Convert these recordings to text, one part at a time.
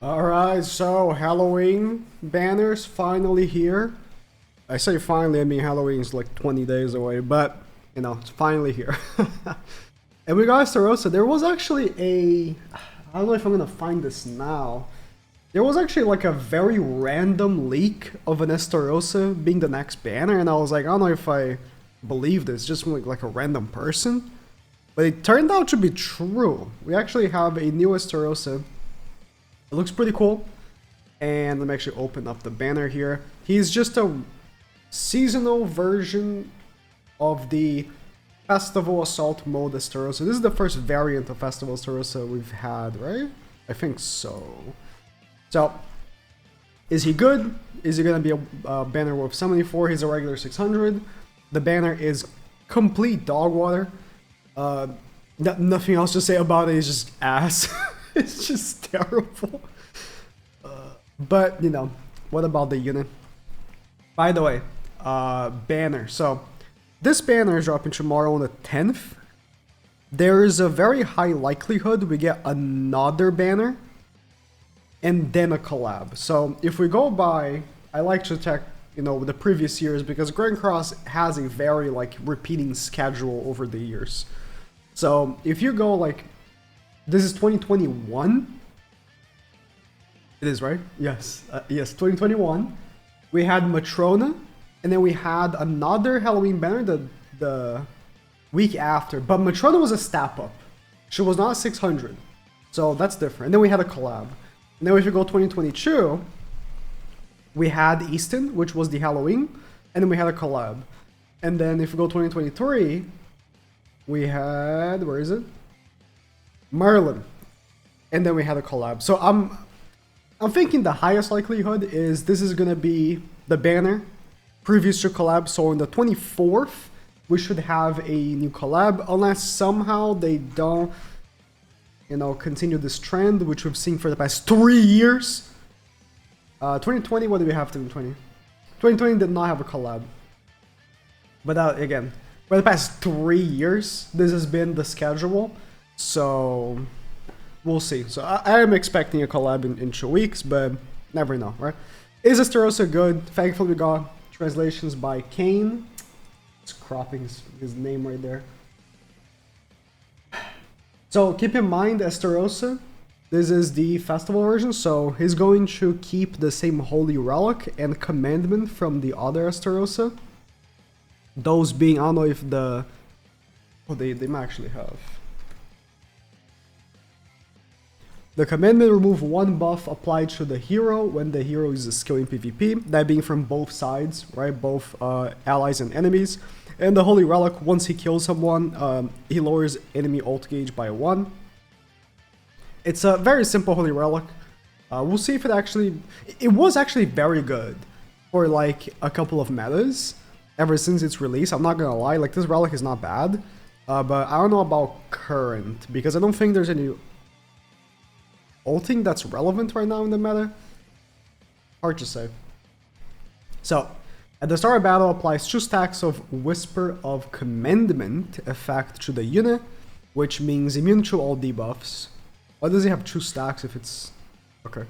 Alright, so Halloween banners finally here. I say finally, I mean Halloween's like 20 days away, but you know, it's finally here. And we got ESTAROSSA. There was actually I don't know if I'm gonna find this now. There was actually like a very random leak of an ESTAROSSA being the next banner, and I was like, I don't know if I believe this, just like a random person. But it turned out to be true. We actually have a new ESTAROSSA. It looks pretty cool. And let me actually open up the banner here. He's just a seasonal version of the Festival Assault mode ESTAROSSA. This is the first variant of Festival ESTAROSSA we've had, right? I think so. So, is he good? Is he gonna be a banner worth 74? He's a regular 600. The banner is complete dog water. Nothing else to say about it. It's just ass. It's just terrible. But, you know, what about the unit? By the way, banner. So, this banner is dropping tomorrow on the 10th. There is a very high likelihood we get another banner and then a collab. So, if we go by, I like to check, you know, the previous years because Grand Cross has a very, like, repeating schedule over the years. So, if you go, like, this is 2021. It is, right? Yes. Yes, 2021. We had Matrona, and then we had another Halloween banner the week after. But Matrona was a step up. She was not 600. So that's different. And then we had a collab. And then if you go 2022, we had Easton, which was the Halloween, and then we had a collab. And then if you go 2023, we had, where is it? Merlin. And then we had a collab. So I'm thinking the highest likelihood is this is gonna be the banner previous to collab. So on the 24th, we should have a new collab, unless somehow they don't, you know, continue this trend, which we've seen for the past 3 years. 2020, what do we have 2020? 2020 did not have a collab. But again, for the past 3 years, this has been the schedule. So we'll see. So I am expecting a collab in 2 weeks, but never know, right? Is ESTAROSSA good? Thankfully, we got translations by Kane. It's cropping his name right there. So keep in mind, ESTAROSSA, this is the festival version, so he's going to keep the same Holy Relic and Commandment from the other ESTAROSSA. Those being, I don't know if the... Oh, they might actually have. The commandment remove one buff applied to the hero when the hero uses skill in PvP, that being from both sides, right? Both allies and enemies. And the Holy Relic, once he kills someone, he lowers enemy ult gauge by 1. It's a very simple Holy Relic. We'll see if it actually... It was actually very good for like a couple of metas ever since its release. I'm not gonna lie, like this relic is not bad. But I don't know about current, because I don't think there's any ulting that's relevant right now in the meta. Hard to say. So, at the start of battle, applies 2 stacks of Whisper of Commandment effect to the unit, which means immune to all debuffs. Why does he have 2 stacks if it's... Okay.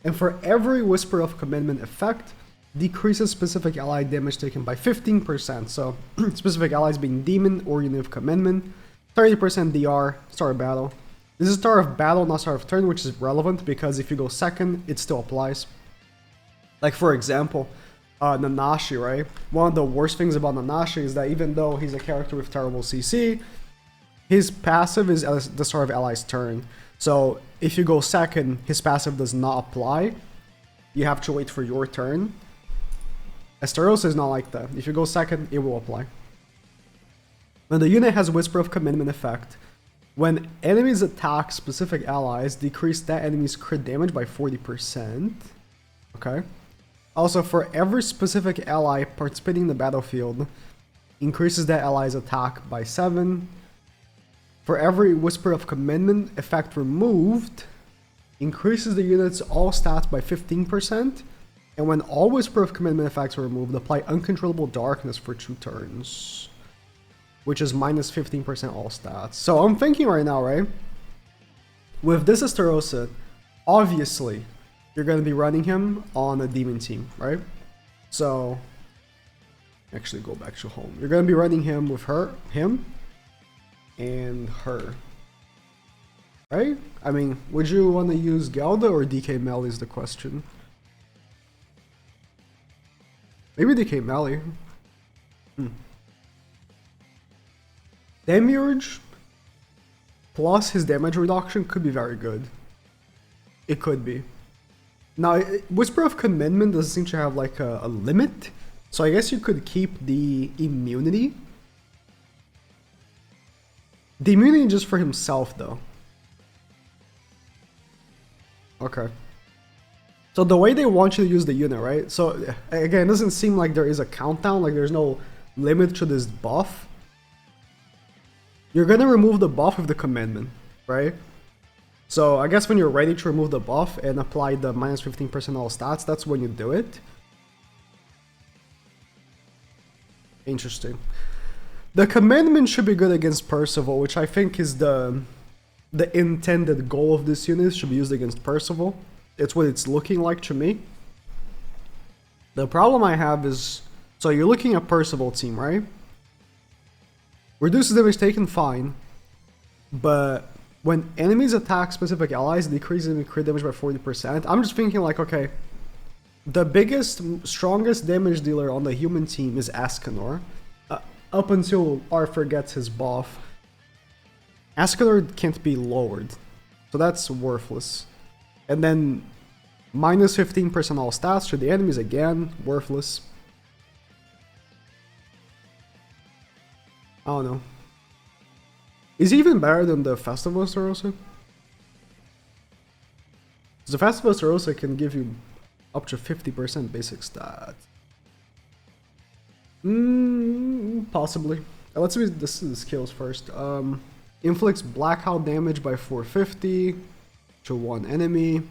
And for every Whisper of Commandment effect, decreases specific ally damage taken by 15%. So, specific allies being Demon or Unit of Commandment. 30% DR, start of battle. This is start of battle, not start of turn, which is relevant because if you go second, it still applies. Like for example, Nanashi, right? One of the worst things about Nanashi is that even though he's a character with terrible CC, his passive is at the start of ally's turn. So if you go second, his passive does not apply. You have to wait for your turn. ESTAROSSA is not like that. If you go second, it will apply. When the unit has Whisper of Commandment effect, when enemies attack specific allies, decrease that enemy's crit damage by 40%. Okay. Also, for every specific ally participating in the battlefield, increases that ally's attack by 7. For every Whisper of Commandment effect removed, increases the unit's all stats by 15. And when all Whisper of Commandment effects are removed, apply Uncontrollable Darkness for 2 turns. Which is minus 15% all stats. So I'm thinking right now, right? With this ESTAROSSA, obviously, you're going to be running him on a demon team, right? So, actually go back to home. You're going to be running him with him, and her. Right? I mean, would you want to use Gelda or DK Melly is the question. Maybe DK Melly. Demiurge plus his damage reduction could be very good. It could be. Now, Whisper of Commitment doesn't seem to have like a limit, so I guess you could keep the immunity. The immunity just for himself though. Okay. So the way they want you to use the unit, right? So again, it doesn't seem like there is a countdown, like there's no limit to this buff. You're gonna remove the buff with the commandment, right? So I guess when you're ready to remove the buff and apply the minus 15% all stats, that's when you do it. Interesting. The commandment should be good against Percival, which I think is the intended goal of this unit, should be used against Percival. It's what it's looking like to me. The problem I have is, so you're looking at Percival team, right? Reduces damage taken, fine. But when enemies attack specific allies, decreases enemy crit damage by 40%. I'm just thinking like, okay, the biggest, strongest damage dealer on the human team is Escanor. Up until Arthur gets his buff. Escanor can't be lowered. So that's worthless. And then minus 15% all stats to the enemies, again, worthless. I don't know. Is he even better than the Festival of ESTAROSSA? The Festival of ESTAROSSA can give you up to 50% basic stats. Possibly. Let's see the skills first. Inflicts blackout damage by 450 to one enemy,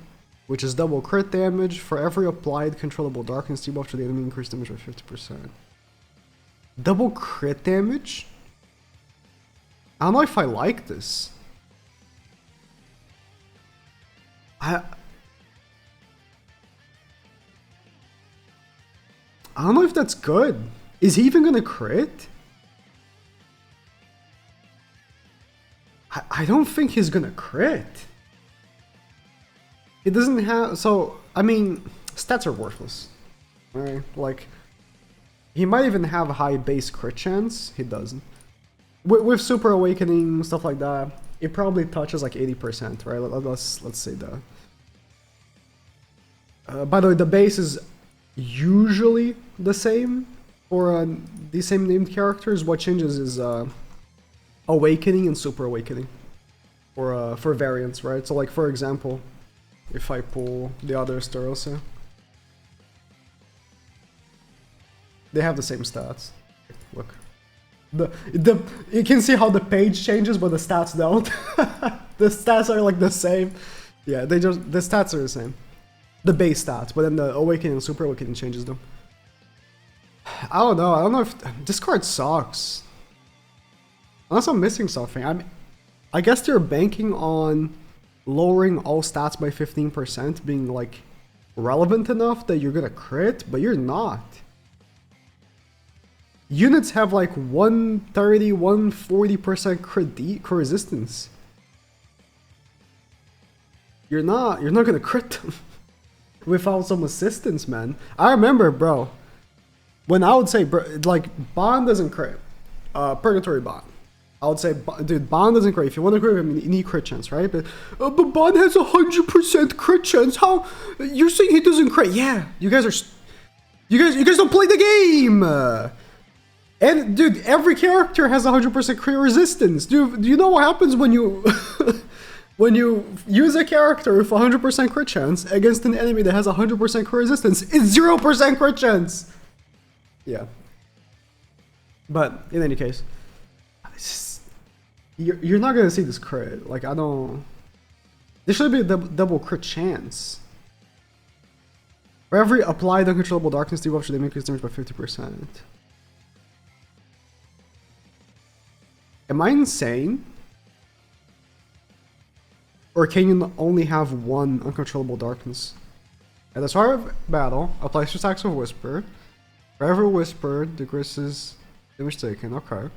which is double crit damage. For every applied controllable darkness debuff to the enemy, increase damage by 50%. Double crit damage? I don't know if I like this. I don't know if that's good. Is he even gonna crit? I don't think he's gonna crit. He doesn't have, so, I mean, stats are worthless. Right? Like, he might even have a high base crit chance. He doesn't. With Super Awakening, stuff like that, it probably touches like 80%, right? Let's say that. By the way, the base is usually the same for the same named characters. What changes is Awakening and Super Awakening for variants, right? So like, for example, if I pull the other ESTAROSSA, they have the same stats. Look. You can see how the page changes, but the stats don't. The stats are like the same. Yeah, the stats are the same. The base stats, but then the Awakening and Super Awakening changes them. I don't know if this card sucks. Unless I'm missing something. I guess they're banking on lowering all stats by 15% being like relevant enough that you're gonna crit, but you're not. Units have like 130, 140% crit resistance. You're not gonna crit them without some assistance, man. I remember, bro, when I would say, like, Bond doesn't crit. Purgatory Bond. I would say, dude, Bond doesn't crit. If you want to crit him, you need crit chance, right? But Bond has 100% crit chance. How? You're saying he doesn't crit? Yeah, you guys don't play the game. And dude, every character has 100% crit resistance. Do you know what happens when you when you use a character with 100% crit chance against an enemy that has 100% crit resistance? It's 0% crit chance. Yeah. But in any case, you're not gonna see this crit. Like, I don't. There should be a double crit chance. For every applied uncontrollable darkness debuff, should they increase damage by 50%? Am I insane? Or can you only have one uncontrollable darkness? At the start of battle, apply 2 stacks of Whisper. For every Whisper, decreases damage taken. Okay.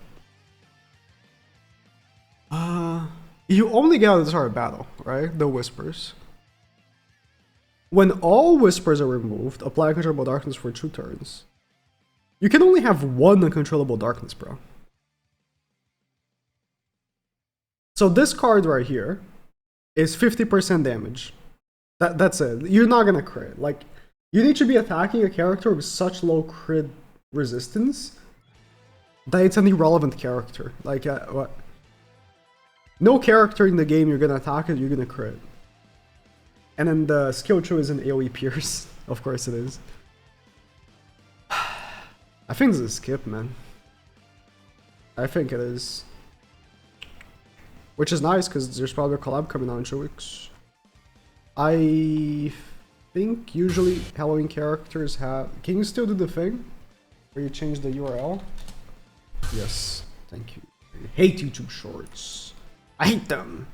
You only get at the start of battle, right? The Whispers. When all Whispers are removed, apply uncontrollable darkness for 2 turns. You can only have one uncontrollable darkness, bro. So this card right here is 50% damage. That's it. You're not gonna crit. Like, you need to be attacking a character with such low crit resistance that it's an irrelevant character. Like, what? No character in the game you're gonna attack it, you're gonna crit. And then the skill tree is an AoE pierce. Of course it is. I think this is a skip, man. I think it is. Which is nice, because there's probably a collab coming out in 2 weeks. I think usually Halloween characters have... Can you still do the thing? Where you change the URL? Yes, thank you. I hate YouTube Shorts. I hate them!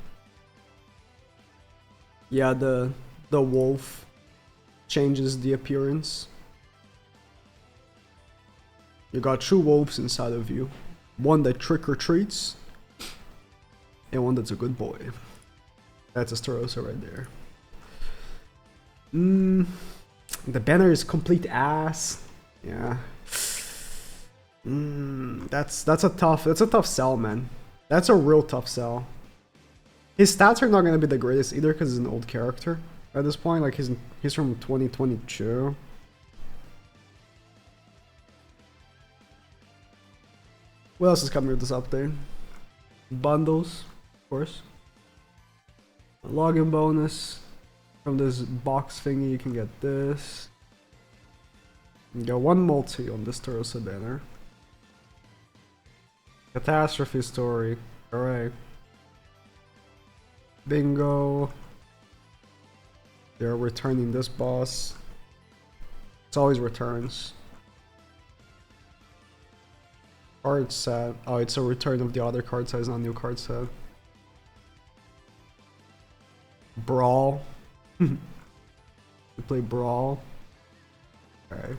Yeah, the wolf changes the appearance. You got 2 wolves inside of you. One that trick-or-treats, and one that's a good boy. That's ESTAROSSA right there. The banner is complete ass. Yeah. That's a tough sell, man. That's a real tough sell. His stats are not gonna be the greatest either because he's an old character at this point. Like he's from 2022. What else is coming with this update? Bundles, of course. A login bonus. From this box thingy, you can get this. You get 1 multi on this ESTAROSSA banner. Catastrophe story. Alright. Bingo. They're returning this boss. It's always returns. Card set. Oh, it's a return of the other card set, it's not a new card set. Brawl. We play Brawl. Okay.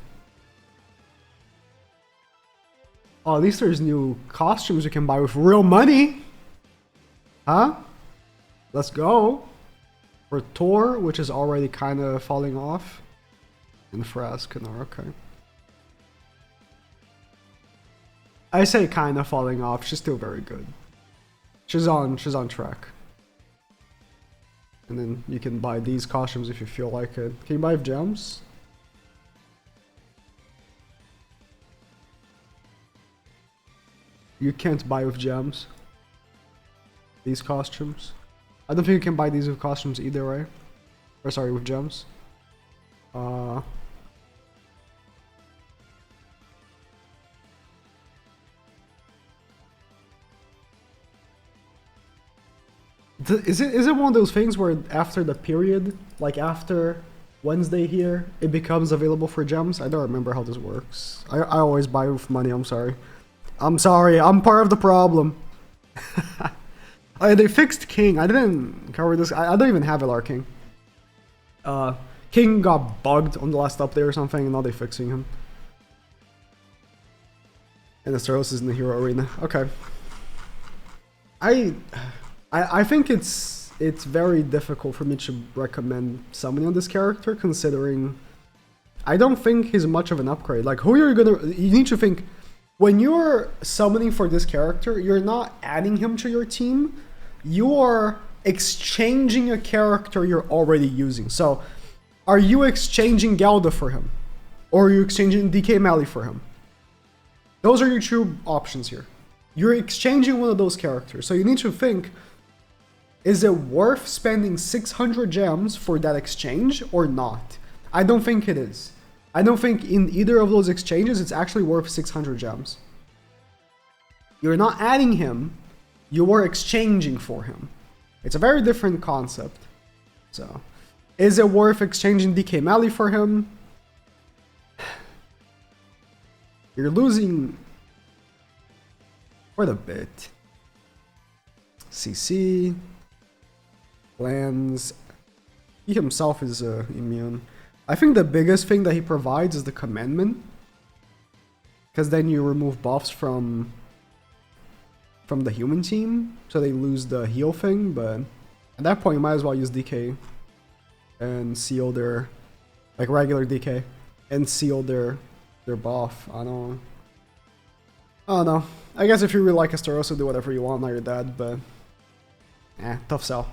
Oh, at least there's new costumes you can buy with real money. Huh? Let's go. For Tor, which is already kind of falling off. And Frascanor, okay. I say kind of falling off. She's still very good. She's on track. And then you can buy these costumes if you feel like it. Can you buy gems? You can't buy with gems. These costumes. I don't think you can buy these with costumes either, right? Or sorry, with gems. Is it one of those things where after the period, like after Wednesday here, it becomes available for gems? I don't remember how this works. I always buy with money, I'm sorry. I'm sorry, I'm part of the problem. Oh, they fixed King. I didn't cover this. I don't even have LR King. King got bugged on the last update or something, and now they're fixing him. And ESTAROSSA is in the hero arena. Okay. I think it's very difficult for me to recommend summoning on this character, considering I don't think he's much of an upgrade. Like, you need to think, when you're summoning for this character, you're not adding him to your team, you're exchanging a character you're already using. So, are you exchanging Galda for him? Or are you exchanging DK Mali for him? Those are your 2 options here. You're exchanging one of those characters, so you need to think, is it worth spending 600 gems for that exchange or not? I don't think it is. I don't think in either of those exchanges it's actually worth 600 gems. You're not adding him, you are exchanging for him. It's a very different concept. So, is it worth exchanging DK Mali for him? You're losing quite a bit. CC. Cleanse. He himself is immune. I think the biggest thing that he provides is the commandment. Because then you remove buffs from the human team, so they lose the heal thing, but at that point you might as well use DK and seal their, like regular DK, and seal their buff. I don't know. I guess if you really like ESTAROSSA, do whatever you want, not your dad, but tough sell.